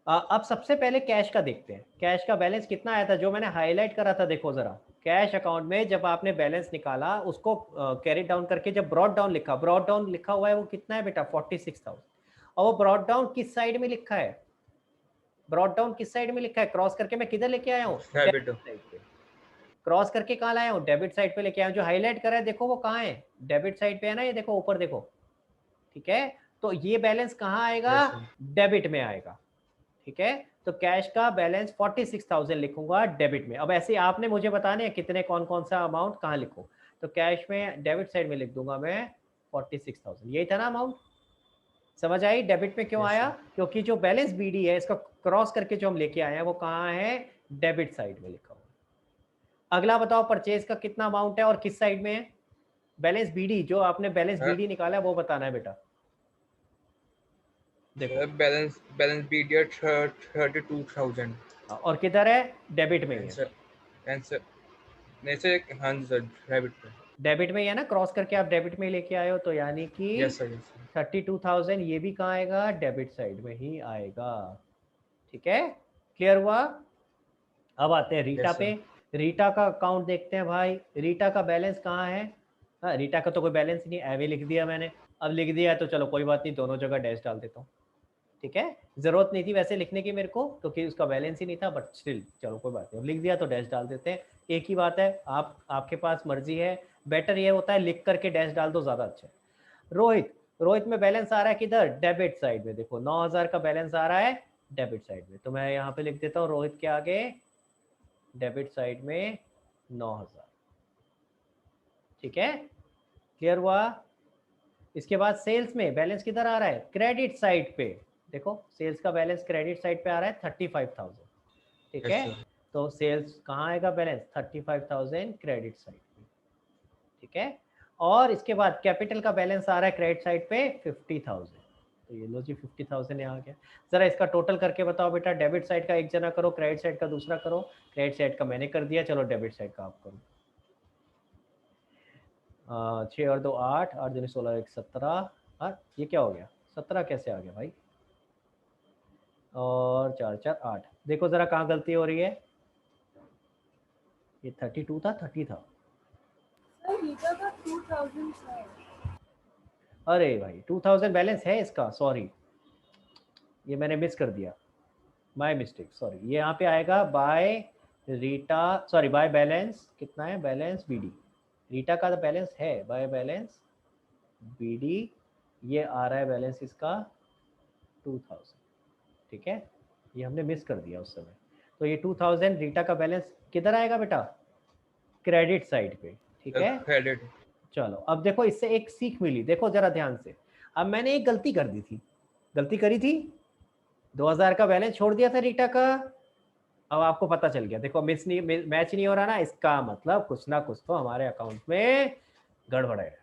अब सबसे पहले कैश का देखते हैं, कैश का बैलेंस कितना आया था जो मैंने हाईलाइट करा था। देखो जरा, कैश अकाउंट में जब आपने बैलेंस निकाला उसको कैरी डाउन करके जब ब्रॉड डाउन लिखा, ब्रॉड डाउन लिखा हुआ है वो कितना है बेटा? 46,000। और वो ब्रॉड डाउन किस साइड में लिखा है? ब्रॉड डाउन किस साइड में लिखा है? क्रॉस करके मैं किधर लेके आया हूँ? डेबिट, क्रॉस करके कहाँ लाया हूँ? डेबिट साइड पे लेके आया हूँ। जो हाईलाइट करा है देखो वो कहाँ है? डेबिट साइड पे है ना, ये देखो ऊपर देखो। ठीक है, तो ये बैलेंस कहाँ आएगा? डेबिट में आएगा। ठीक है, तो कैश का बैलेंस 46,000 लिखूंगा डेबिट में। अब ऐसे आपने मुझे बताने हैं कितने कौन कौन सा अमाउंट कहाँ लिखो। तो कैश में डेबिट साइड में लिख दूंगा मैं 46,000, यही था ना अमाउंट। समझ आई डेबिट में क्यों आया? क्योंकि जो बैलेंस बीडी है इसका क्रॉस करके जो हम लेके आए हैं वो कहाँ है? डेबिट साइड में लिखा हुआ। अगला बताओ, परचेज का कितना अमाउंट है और किस साइड में है? बैलेंस बीडी, जो आपने बैलेंस बीडी निकाला है वो बताना है बेटा। देखो बैलेंस बीडी 32,000 और किधर है? डेबिट में ही है। आंसर नहीं सर, हाँ सर डेबिट पे, डेबिट में ही है ना, क्रॉस करके आप डेबिट में लेके आए हो, तो यानी कि यस सर 32,000 ये भी कहाँ आएगा? डेबिट साइड में ही आएगा। ठीक है, क्लियर हुआ? अब आते हैं रीटा पे। रीटा का अकाउंट देखते हैं भाई। रीटा का बैलेंस कहाँ है? हाँ, रीटा का तो कोई बैलेंस नहीं, एवे लिख दिया मैंने। अब लिख दिया तो चलो कोई बात नहीं, दोनों जगह डैश डाल देता हूँ। ठीक है, जरूरत नहीं थी वैसे लिखने की मेरे को, क्योंकि उसका बैलेंस ही नहीं था, बट स्टिल चलो कोई बात नहीं, अब लिख दिया तो डैश डाल देते हैं। एक ही बात है, आपके पास मर्जी है। बेटर ये होता है लिख करके डैश डाल दो, ज़्यादा अच्छा है। रोहित, रोहित में बैलेंस आ रहा है किधर? डेबिट साइड में। देखो 9,000 का बैलेंस आ रहा है डेबिट साइड में, तो मैं यहाँ पे लिख देता हूँ रोहित के आगे डेबिट साइड में 9,000। ठीक है, क्लियर हुआ? इसके बाद सेल्स में बैलेंस किधर आ रहा है? क्रेडिट साइड पे। देखो सेल्स का बैलेंस क्रेडिट साइड पे आ रहा है 35,000। ठीक है, तो सेल्स कहाँ आएगा बैलेंस? 35,000 क्रेडिट साइड पे। ठीक है, और इसके बाद कैपिटल का बैलेंस आ रहा है क्रेडिट साइड पे 50,000। तो ये लो जी 50,000 यहाँ आ गया। जरा इसका टोटल करके बताओ बेटा। डेबिट साइड का एक जना करो, क्रेडिट साइड का दूसरा करो। क्रेडिट साइड का मैंने कर दिया, चलो डेबिट साइड का आप करो। 6 और 2 8, 8 दूनी 16, 1 17। हाँ ये क्या हो गया? 17 कैसे आ गया भाई? और 4 4 8। देखो जरा कहाँ गलती हो रही है। ये 32 था, 30 था। सर रीटा का 2000 है। अरे भाई 2000 बैलेंस है इसका, सॉरी ये मैंने मिस कर दिया, माय मिस्टेक, सॉरी। ये यहाँ पे आएगा by Rita, sorry by balance कितना है? Balance BD. रीटा का तो बैलेंस है बाय बैलेंस बीडी, ये आ रहा है बैलेंस इसका 2000। ठीक है, ये हमने मिस कर दिया उस समय। तो ये 2000 रीटा का बैलेंस किधर आएगा बेटा? क्रेडिट साइड पे। ठीक है, क्रेडिट। चलो अब देखो इससे एक सीख मिली, देखो जरा ध्यान से। अब मैंने एक गलती कर दी थी, गलती करी थी, 2000 का बैलेंस छोड़ दिया था रीटा का। अब आपको पता चल गया, देखो मिस नहीं, मैच नहीं हो रहा ना, इसका मतलब कुछ ना कुछ तो हमारे अकाउंट में गड़बड़ है।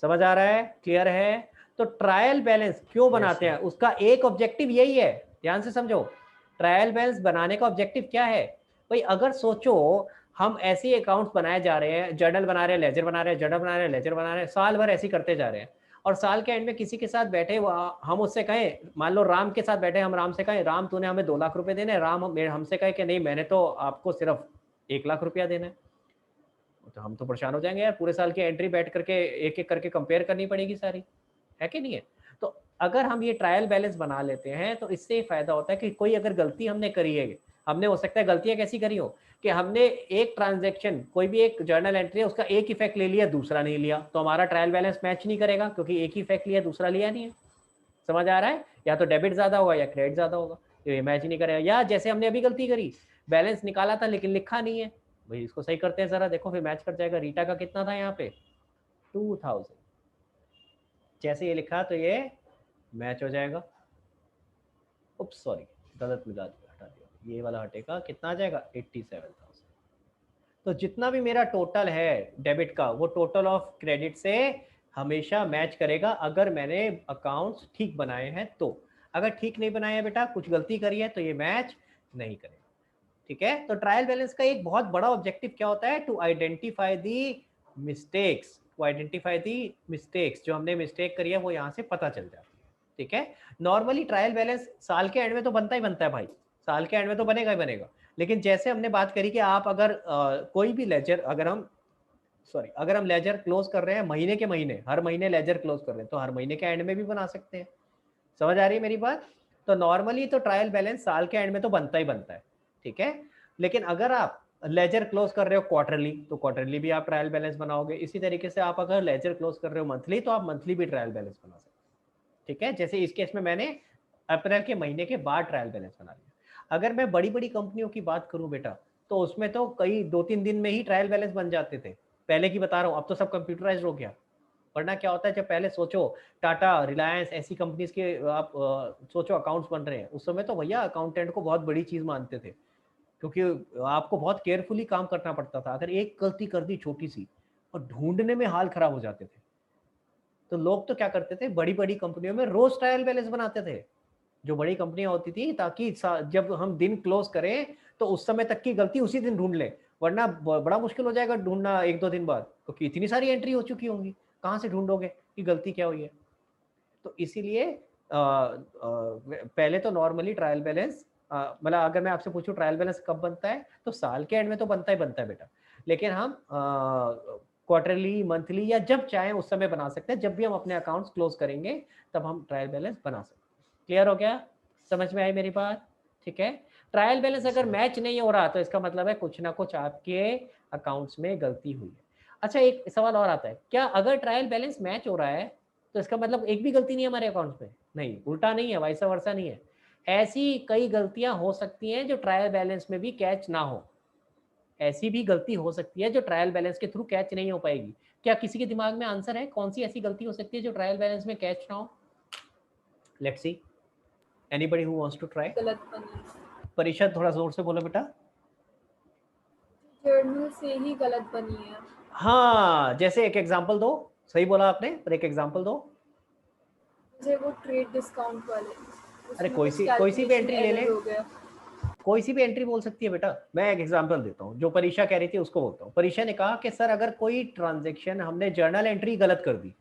समझ आ रहा है? क्लियर है? तो ट्रायल बैलेंस क्यों बनाते हैं? उसका एक ऑब्जेक्टिव यही है, ध्यान से समझो। ट्रायल बैलेंस बनाने का ऑब्जेक्टिव क्या है भाई? अगर सोचो हम ऐसे अकाउंट्स बनाए जा रहे हैं, जर्नल बना रहे हैं, लेजर बना रहे हैं, जर्नल बना रहे हैं, लेजर बना रहे हैं, साल भर ऐसे करते जा रहे हैं, और साल के एंड में किसी के साथ बैठे हम उससे कहें, मान लो राम के साथ बैठे, हम राम से कहें राम तूने हमें 2 लाख रुपए देने हैं, राम हमसे कहे कि नहीं मैंने तो आपको सिर्फ 1 लाख रुपया देना है, तो हम तो परेशान हो जाएंगे यार। पूरे साल की एंट्री बैठ करके एक एक करके कंपेयर करनी पड़ेगी सारी, है कि नहीं है? तो अगर हम ये ट्रायल बैलेंस बना लेते हैं तो इससे फायदा होता है कि कोई अगर गलती हमने करी है, हमने हो सकता है गलतियां कैसी करी हो कि हमने एक ट्रांजैक्शन, कोई भी एक जर्नल एंट्री है, उसका एक इफेक्ट ले लिया, दूसरा नहीं लिया, तो हमारा ट्रायल बैलेंस मैच नहीं करेगा क्योंकि एक ही इफेक्ट लिया, दूसरा लिया नहीं है। समझ आ रहा है? या तो डेबिट ज्यादा होगा या क्रेडिट ज्यादा होगा, तो ये मैच नहीं करेगा। या जैसे हमने अभी गलती करी, बैलेंस निकाला था लेकिन लिखा नहीं है, भाई इसको सही करते हैं जरा, देखो फिर मैच कर जाएगा। रीटा का कितना था यहाँ पे 2000, जैसे ये लिखा तो ये मैच हो जाएगा। उप्स सॉरी, गलत मिला दिया, हटा दिया, ये वाला हटेगा, कितना आ जाएगा 87,000। तो जितना भी मेरा टोटल है डेबिट का, वो टोटल ऑफ क्रेडिट से हमेशा मैच करेगा अगर मैंने अकाउंट्स ठीक बनाए हैं तो। अगर ठीक नहीं बनाए हैं बेटा, कुछ गलती करी है, तो ये मैच नहीं करेगा। ठीक है? तो ट्रायल बैलेंस का एक बहुत बड़ा ऑब्जेक्टिव क्या होता है? टू आइडेंटिफाई दी मिस्टेक्स, जो हमने मिस्टेक करी है वो यहाँ से पता चल जाती है। ठीक है? नॉर्मली ट्रायल बैलेंस साल के एंड में तो बनता ही बनता है भाई, साल के एंड में तो बनेगा ही बनेगा। लेकिन जैसे हमने बात करी कि आप अगर कोई भी लेजर, अगर हम लेजर क्लोज कर रहे हैं महीने के महीने, हर महीने लेजर क्लोज कर रहे हैं, तो हर महीने के एंड में भी बना सकते हैं। समझ आ रही है मेरी बात? तो नॉर्मली तो ट्रायल बैलेंस साल के एंड में तो बनता ही बनता है। ठीक है? लेकिन अगर आप लेजर क्लोज कर रहे हो क्वार्टरली, तो क्वार्टरली भी आप ट्रायल बैलेंस बनाओगे। इसी तरीके से आप अगर लेजर क्लोज कर रहे हो मंथली, तो आप मंथली भी ट्रायल बैलेंस बना सकते हैं। ठीक है? जैसे इस केस में मैंने अप्रैल के महीने के बाद ट्रायल बैलेंस बना लिया। अगर मैं बड़ी बड़ी कंपनियों की बात करूं बेटा, तो उसमें तो कई 2-3 दिन में ही ट्रायल बैलेंस बन जाते थे, पहले की बता रहा हूँ। अब तो सब कंप्यूटराइज हो गया। वरना क्या होता है, जब पहले सोचो टाटा, रिलायंस, ऐसी कंपनीज के आप सोचो अकाउंट्स बन रहे हैं, उस समय तो भैया अकाउंटेंट को बहुत बड़ी चीज मानते थे, क्योंकि आपको बहुत केयरफुली काम करना पड़ता था। अगर एक गलती कर दी छोटी सी, और ढूंढने में हाल खराब हो जाते थे। तो लोग तो क्या करते थे, बड़ी बड़ी कंपनियों में रोज ट्रायल बैलेंस बनाते थे, जो बड़ी कंपनियां होती थी, ताकि जब हम दिन क्लोज करें तो उस समय तक की गलती उसी दिन ढूंढ लें। वरना बड़ा मुश्किल हो जाएगा ढूंढना 1-2 दिन बाद, क्योंकि इतनी सारी एंट्री हो चुकी होंगी, कहाँ से ढूंढोगे कि गलती क्या हुई है। तो इसीलिए पहले तो नॉर्मली ट्रायल बैलेंस, मतलब अगर मैं आपसे पूछूं ट्रायल बैलेंस कब बनता है, तो साल के एंड में तो बनता ही बनता है बेटा। लेकिन हम क्वार्टरली, मंथली या जब चाहे उस समय बना सकते हैं। जब भी हम अपने अकाउंट्स क्लोज करेंगे तब हम ट्रायल बैलेंस बना सकते हैं। क्लियर हो गया? समझ में आई मेरी बात? ठीक है? ट्रायल बैलेंस अगर मैच नहीं हो रहा तो इसका मतलब है कुछ ना कुछ आपके अकाउंट्स में गलती हुई है। अच्छा, एक सवाल और आता है, क्या अगर ट्रायल बैलेंस मैच हो रहा है तो इसका मतलब एक भी गलती नहीं है हमारे अकाउंट्स में? नहीं, उल्टा नहीं है, वाइस वर्सा नहीं है। ऐसी कई गलतियां हो सकती हैं जो ट्रायल बैलेंस में भी कैच ना हो। ऐसी भी गलती हो सकती है जो ट्रायल बैलेंस के थ्रू कैच नहीं हो पाएगी। क्या किसी के दिमाग में आंसर है कौन सी ऐसी गलती हो सकती है जो ट्रायल बैलेंस में कैच ना हो? Let's see, anybody who wants to try. गलत बनी है, परीक्षा थोड़ा जोर से बोलो बेटा। जर्नल से ही गलत बनी है। हाँ, जैसे एक एग्जांपल दो। सही बोला आपने, पर एक एग्जांपल दो। मुझे वो ट्रेड डिस्काउंट वाले, अरे उसमें कोई कुछ सी भी calculation एंट्री ले error ले, हो गया। कोई सी भी एंट्री बोल सकती है बेटा। मैं एक एग्जांपल देता हूँ, जो परीक्षा कह रही थी उसको बोलता हूँ। परीक्षा ने कहा कि सर अगर कोई ट्रांजैक्शन हमने जर्नल एंट्री गलत कर दी,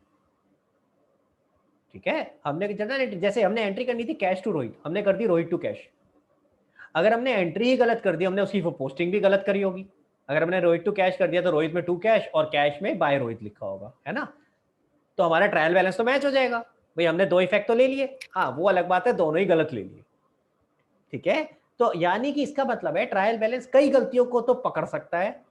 ठीक है, हमने जर्नल एंट्री, जैसे हमने एंट्री करनी थी कैश टू रोहित, हमने कर दी रोहित टू कैश। अगर हमने एंट्री ही गलत कर दी, हमने उसकी पोस्टिंग भी गलत करी होगी। अगर हमने रोहित टू कैश कर दिया तो रोहित में टू कैश और कैश में बाय रोहित लिखा होगा, है ना? तो हमारा ट्रायल बैलेंस तो मैच हो जाएगा भाई, हमने दो इफेक्ट तो ले लिए। हाँ, वो अलग बात है दोनों ही गलत ले लिए। ठीक है? तो यानी कि इसका मतलब है ट्रायल बैलेंस कई गलतियों को तो पकड़ सकता है,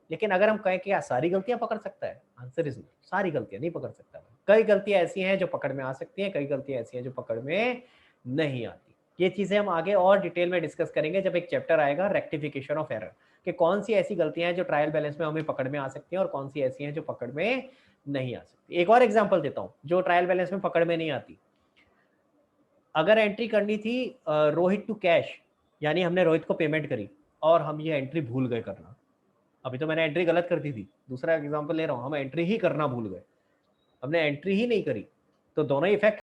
लेकिन अगर हम कहें कि क्या सारी गलतियां पकड़ सकता है, आंसर इज नो, सारी गलतियां नहीं पकड़ सकता। कई गलतियां ऐसी हैं जो पकड़ में आ सकती हैं, कई गलतियां ऐसी हैं जो पकड़ में नहीं आती। ये चीजें हम आगे और डिटेल में डिस्कस करेंगे जब एक चैप्टर आएगा रेक्टिफिकेशन ऑफ एरर, कि कौन सी ऐसी गलतियां हैं जो ट्रायल बैलेंस में हमें पकड़ में आ सकती हैं और कौन सी ऐसी हैं जो पकड़ में नहीं आ सकती। एक और एग्जाम्पल देता हूं जो ट्रायल बैलेंस में पकड़ में नहीं आती। अगर एंट्री करनी थी रोहित टू कैश, यानी हमने रोहित को पेमेंट करी और हम ये एंट्री भूल गए करना। अभी तो मैंने एंट्री गलत कर दी थी, दूसरा एग्जांपल ले रहा हूँ, हम एंट्री ही करना भूल गए, हमने एंट्री ही नहीं करी, तो दोनों इफेक्ट